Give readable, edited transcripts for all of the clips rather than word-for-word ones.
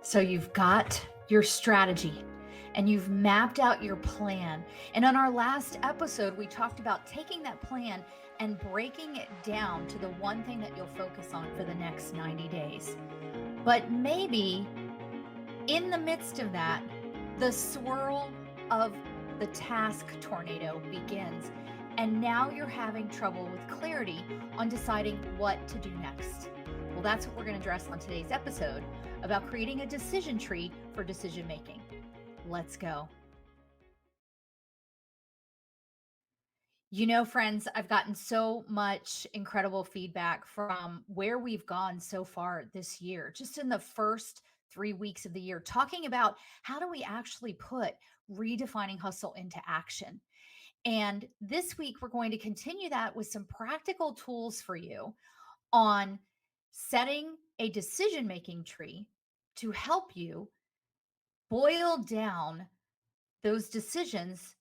So you've got your strategy and you've mapped out your plan. And on our last episode, we talked about taking that plan and breaking it down to the one thing that you'll focus on for the next 90 days. But maybe in the midst of that, the swirl of the task tornado begins. And now you're having trouble with clarity on deciding what to do next. Well, that's what we're going to address on today's episode about creating a decision tree for decision making. Let's go. You know, friends, I've gotten so much incredible feedback from where we've gone so far this year, just in the first 3 weeks of the year, talking about how do we actually put redefining hustle into action. And this week, we're going to continue that with some practical tools for you on setting a decision making tree to help you boil down those decisions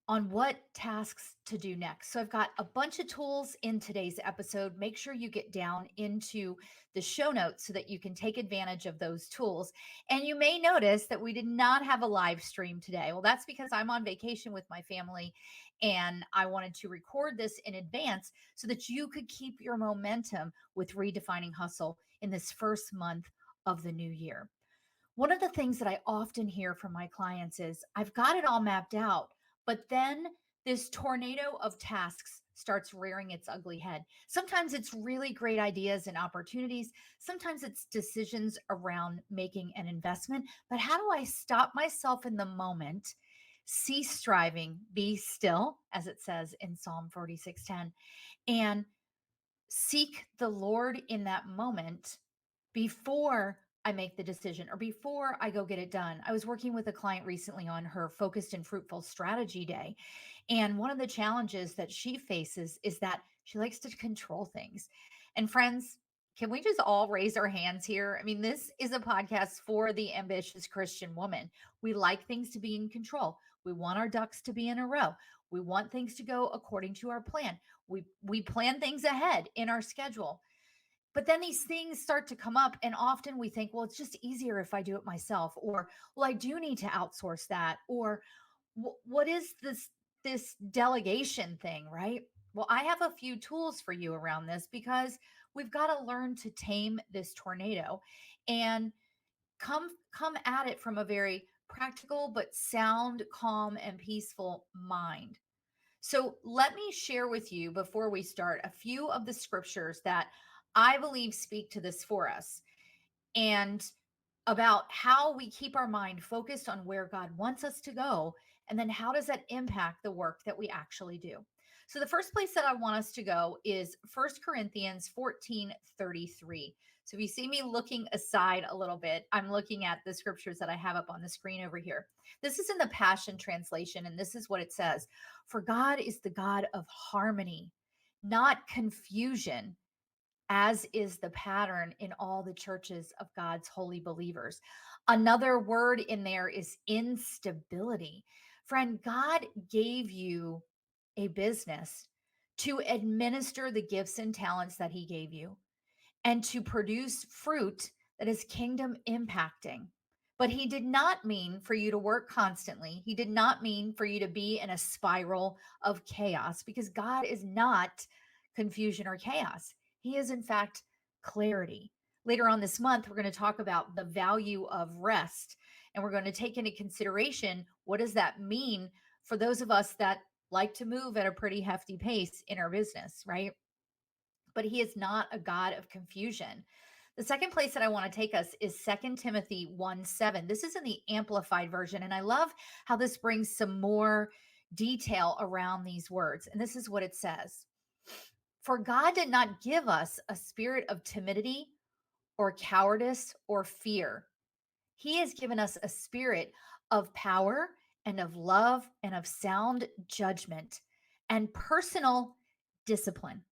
on what tasks to do next. So I've got a bunch of tools in today's episode. Make sure you get down into the show notes so that you can take advantage of those tools. And you may notice that we did not have a live stream today. Well, that's because I'm on vacation with my family and I wanted to record this in advance so that you could keep your momentum with redefining hustle in this first month of the new year. One of the things that I often hear from my clients is I've got it all mapped out, but then this tornado of tasks starts rearing its ugly head. Sometimes it's really great ideas and opportunities. Sometimes it's decisions around making an investment. But how do I stop myself in the moment, cease striving, be still, as it says in Psalm 46:10, and seek the Lord in that moment before I make the decision or before I go get it done. I was working with a client recently on her focused and fruitful strategy day. And one of the challenges that she faces is that she likes to control things. And friends, can we just all raise our hands here? I mean, this is a podcast for the ambitious Christian woman. We like things to be in control. We want our ducks to be in a row. We want things to go according to our plan. We plan things ahead in our schedule. But then these things start to come up, and often we think, well, it's just easier if I do it myself, or well, I do need to outsource that, or what is this delegation thing, right? Well, I have a few tools for you around this because we've got to learn to tame this tornado and come at it from a very practical but sound, calm, and peaceful mind. So let me share with you before we start a few of the scriptures that I believe speak to this for us and about how we keep our mind focused on where God wants us to go. And then how does that impact the work that we actually do? So the first place that I want us to go is First Corinthians 14:33. So if you see me looking aside a little bit, I'm looking at the scriptures that I have up on the screen over here. This is in the Passion Translation, and this is what it says. For God is the God of harmony, not confusion, as is the pattern in all the churches of God's holy believers. Another word in there is instability. Friend, God gave you a business to administer the gifts and talents that He gave you and to produce fruit that is kingdom impacting. But He did not mean for you to work constantly. He did not mean for you to be in a spiral of chaos because God is not confusion or chaos. He is, in fact, clarity. Later on this month, we're going to talk about the value of rest. And we're going to take into consideration what does that mean for those of us that like to move at a pretty hefty pace in our business, right? But He is not a God of confusion. The second place that I want to take us is 2 Timothy 1:7. This is in the amplified version. And I love how this brings some more detail around these words. And this is what it says. For God did not give us a spirit of timidity or cowardice or fear. He has given us a spirit of power and of love and of sound judgment and personal discipline.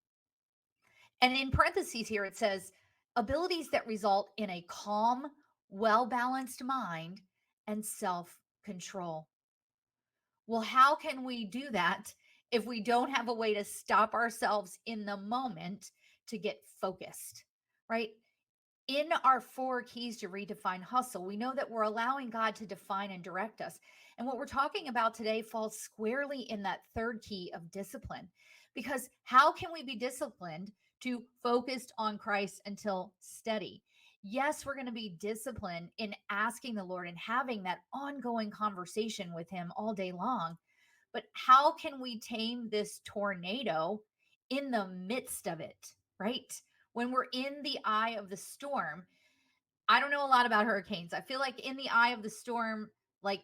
And in parentheses here, it says abilities that result in a calm, well balanced mind and self control. Well, how can we do that if we don't have a way to stop ourselves in the moment to get focused, right? In our four keys to redefine hustle, we know that we're allowing God to define and direct us. And what we're talking about today falls squarely in that third key of discipline. Because how can we be disciplined to focused on Christ until steady? Yes, we're going to be disciplined in asking the Lord and having that ongoing conversation with Him all day long. But how can we tame this tornado in the midst of it, right? When we're in the eye of the storm, I don't know a lot about hurricanes. I feel like in the eye of the storm, like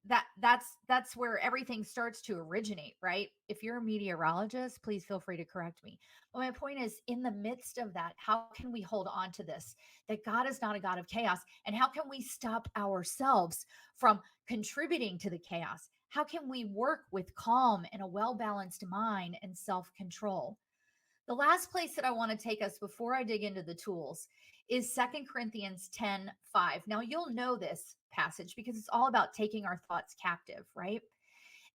that's where everything starts to originate, right? If you're a meteorologist, please feel free to correct me. But my point is, in the midst of that, how can we hold on to this? That God is not a God of chaos, and how can we stop ourselves from contributing to the chaos? How can we work with calm and a well-balanced mind and self-control? The last place that I want to take us before I dig into the tools is Second Corinthians 10:5. Now, you'll know this passage because it's all about taking our thoughts captive, right?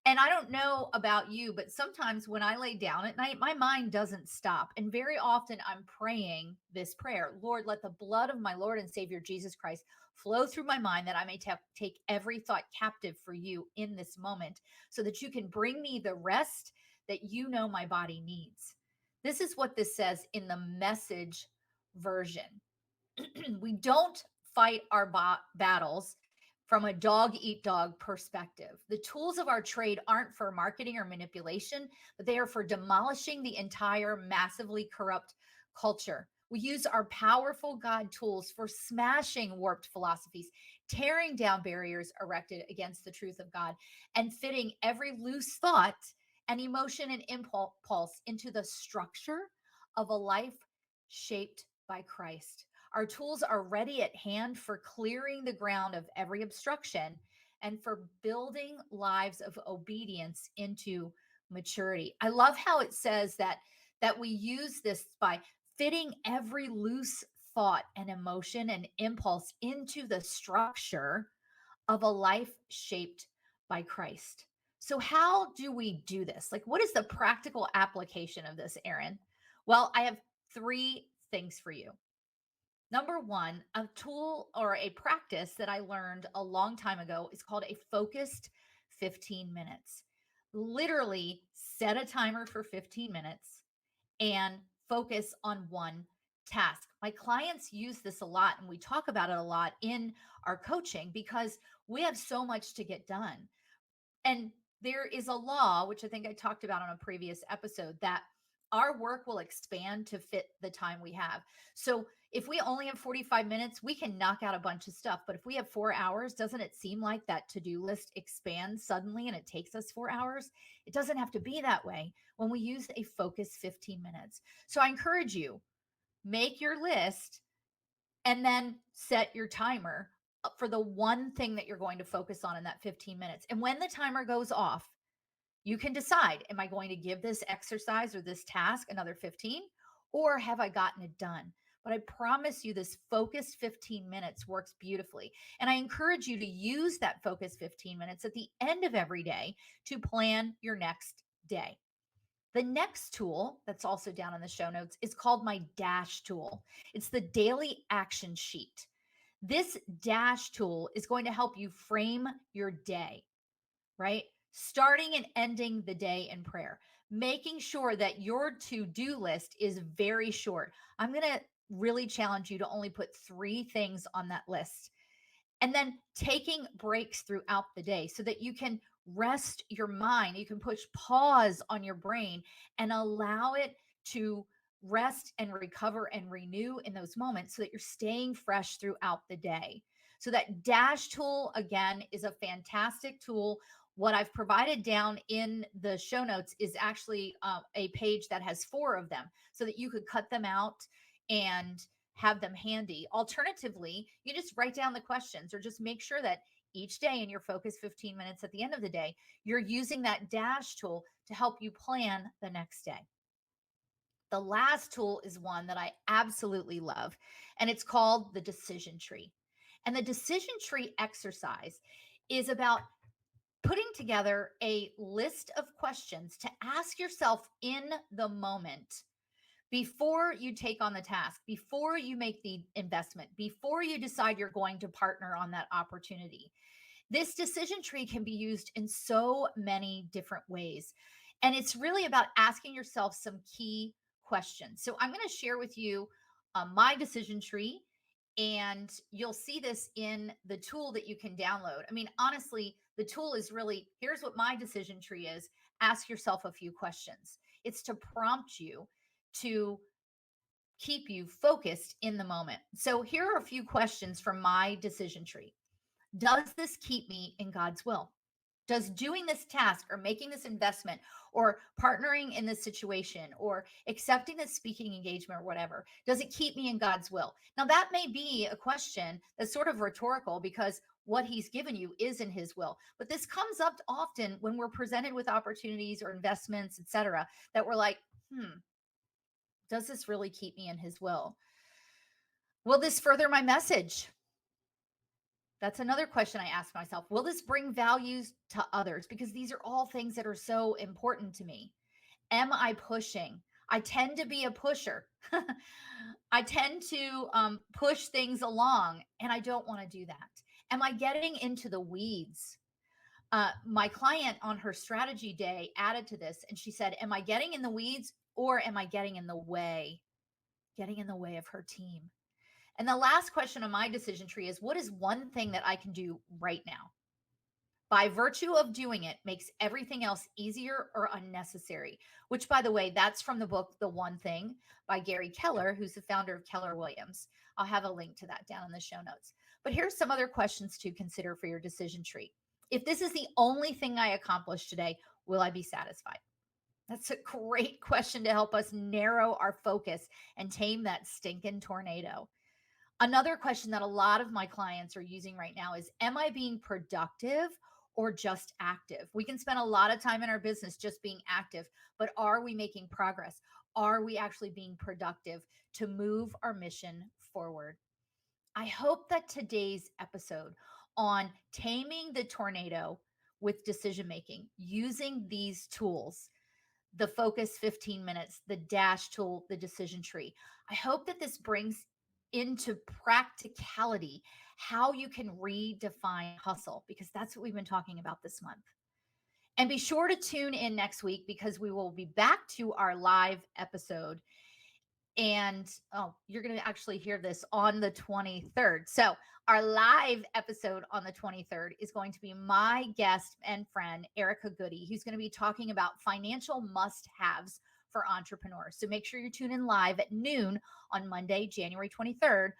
And I don't know about you, but sometimes when I lay down at night, my mind doesn't stop. And very often I'm praying this prayer: Lord, let the blood of my Lord and Savior Jesus Christ flow through my mind that I may take every thought captive for you in this moment so that you can bring me the rest that you know my body needs. This is what this says in the message version. We don't fight our battles from a dog eat dog perspective. The tools of our trade aren't for marketing or manipulation, but they are for demolishing the entire massively corrupt culture. We use our powerful God tools for smashing warped philosophies, tearing down barriers erected against the truth of God, and fitting every loose thought and emotion and impulse into the structure of a life shaped by Christ. Our tools are ready at hand for clearing the ground of every obstruction and for building lives of obedience into maturity. I love how it says that we use this by fitting every loose thought and emotion and impulse into the structure of a life shaped by Christ. So, how do we do this? Like, what is the practical application of this, Aaron? Well, I have three things for you. Number one, a tool or a practice that I learned a long time ago is called a focused 15 minutes. Literally set a timer for 15 minutes and focus on one task. My clients use this a lot, and we talk about it a lot in our coaching because we have so much to get done. And there is a law, which I think I talked about on a previous episode, that our work will expand to fit the time we have. So if we only have 45 minutes, we can knock out a bunch of stuff. But if we have 4 hours, doesn't it seem like that to do list expands suddenly and it takes us 4 hours? It doesn't have to be that way when we use a focus 15 minutes. So I encourage you, make your list and then set your timer for the one thing that you're going to focus on in that 15 minutes. And when the timer goes off, you can decide, am I going to give this exercise or this task another 15, or have I gotten it done? But I promise you, this focused 15 minutes works beautifully. And I encourage you to use that focused 15 minutes at the end of every day to plan your next day. The next tool that's also down in the show notes is called my Dash tool. It's the daily action sheet. This Dash tool is going to help you frame your day, right? Starting and ending the day in prayer, making sure that your to do list is very short. I'm going to really challenge you to only put three things on that list, and then taking breaks throughout the day so that you can rest your mind. You can push pause on your brain and allow it to rest and recover and renew in those moments so that you're staying fresh throughout the day. So, that Dash tool, again, is a fantastic tool. What I've provided down in the show notes is actually a page that has four of them so that you could cut them out and have them handy. Alternatively, you just write down the questions or just make sure that each day in your focus 15 minutes at the end of the day, you're using that Dash tool to help you plan the next day. The last tool is one that I absolutely love, and it's called the decision tree. And the decision tree exercise is about putting together a list of questions to ask yourself in the moment before you take on the task, before you make the investment, before you decide you're going to partner on that opportunity. This decision tree can be used in so many different ways. And it's really about asking yourself some key questions. So I'm going to share with you my decision tree, and you'll see this in the tool that you can download. I mean, honestly, the tool is really, here's what my decision tree is. Ask yourself a few questions. It's to prompt you to keep you focused in the moment. So here are a few questions from my decision tree. Does this keep me in God's will? Does doing this task or making this investment or partnering in this situation or accepting this speaking engagement or whatever, does it keep me in God's will? Now, that may be a question that's sort of rhetorical because what he's given you is in his will. But this comes up often when we're presented with opportunities or investments, etc., that we're like, does this really keep me in his will? Will this further my message? That's another question I ask myself. Will this bring values to others? Because these are all things that are so important to me. Am I pushing? I tend to be a pusher. I tend to push things along, and I don't want to do that. Am I getting into the weeds? My client on her strategy day added to this, and she said, am I getting in the weeds or am I getting in the way? Getting in the way of her team. And the last question on my decision tree is, what is one thing that I can do right now? By virtue of doing it makes everything else easier or unnecessary, which, by the way, that's from the book The One Thing by Gary Keller, who's the founder of Keller Williams. I'll have a link to that down in the show notes. But here's some other questions to consider for your decision tree. If this is the only thing I accomplish today, will I be satisfied? That's a great question to help us narrow our focus and tame that stinking tornado. Another question that a lot of my clients are using right now is, am I being productive or just active? We can spend a lot of time in our business just being active, but are we making progress? Are we actually being productive to move our mission forward? I hope that today's episode on taming the tornado with decision making, using these tools, the focus 15 minutes, the dash tool, the decision tree. I hope that this brings into practicality how you can redefine hustle, because that's what we've been talking about this month. And be sure to tune in next week because we will be back to our live episode. And you're going to actually hear this on the 23rd. So, our live episode on the 23rd is going to be my guest and friend, Erica Goody, who's going to be talking about financial must haves for entrepreneurs. So, make sure you tune in live at noon on Monday, January 23rd.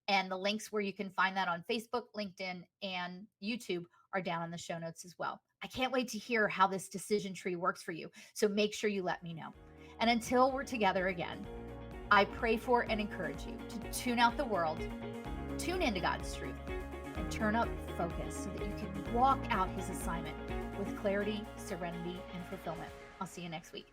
And the links where you can find that on Facebook, LinkedIn, and YouTube are down in the show notes as well. I can't wait to hear how this decision tree works for you. So, make sure you let me know. And until we're together again, I pray for and encourage you to tune out the world, tune into God's truth, and turn up focus so that you can walk out his assignment with clarity, serenity, and fulfillment. I'll see you next week.